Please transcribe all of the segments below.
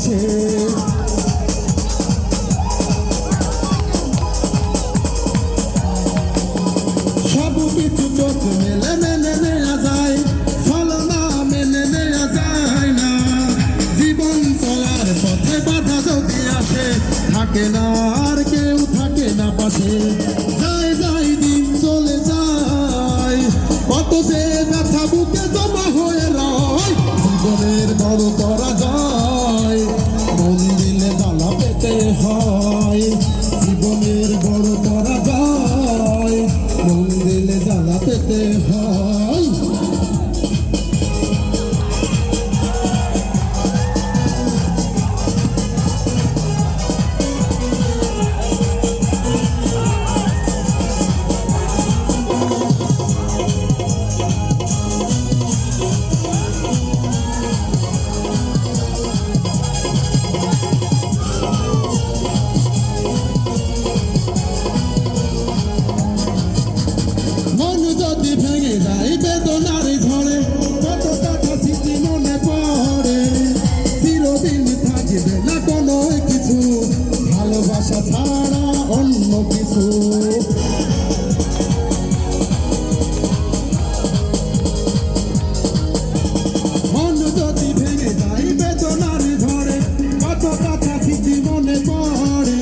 পাশে। সব কিছু চোখ মেলে মেনে নেওয়া যায়, ছলনা মেনে নেওয়া যায় না। জীবন চলার পথে বাধা যদি আসে, থাকে না আর কেউ থাকে না পাশে। যায় যায় দিন চলে যায়, কত যে ব্যথা বুকে জমা হয়ে রয়। জীবনের বড় পরাজয়, মন দিলে জ্বালা পেতে হয়। জীবনের বড় পরাজয়, মন দিলে জ্বালা পেতে হয়। মন যদি ভেঙে যায় বেদনার ঝড়ে, কত কথা স্মৃতি মনে পড়ে। চিরদিন থাকবে না কোনো কিছু, ভালোবাসা ছাড়া অন্য কিছু। মন যদি ভেঙে যায় বেদনার ঝড়ে, কত কথা স্মৃতি মনে পড়ে।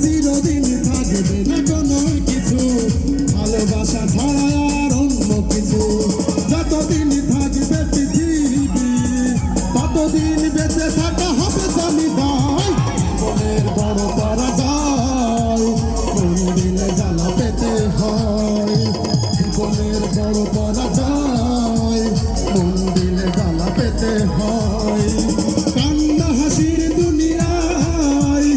চিরদিন থাকবে না কোনো কিছু, ভালোবাসা ছাড়া আর অন্য কিছু। যতদিন থাকবে পৃথিবী, ততদিন বেঁচে থাকা হবে জমিদার। জীবনের বড় পরাজয়, মন দিলে জ্বালা পেতে হয়। জীবনের বড় পরাজয়, মন দিলে জ্বালা পেতে হয়। কান্না হাসির দুনিয়ায়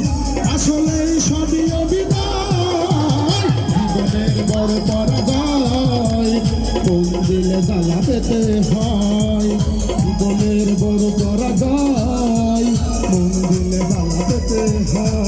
আসলে সবই অভিনয়। জীবনের বড় পরাজয়, মন দিলে জ্বালা পেতে হয়। জীবনের বড় পরাজয়, মন দিলে জ্বালা পেতে হয়।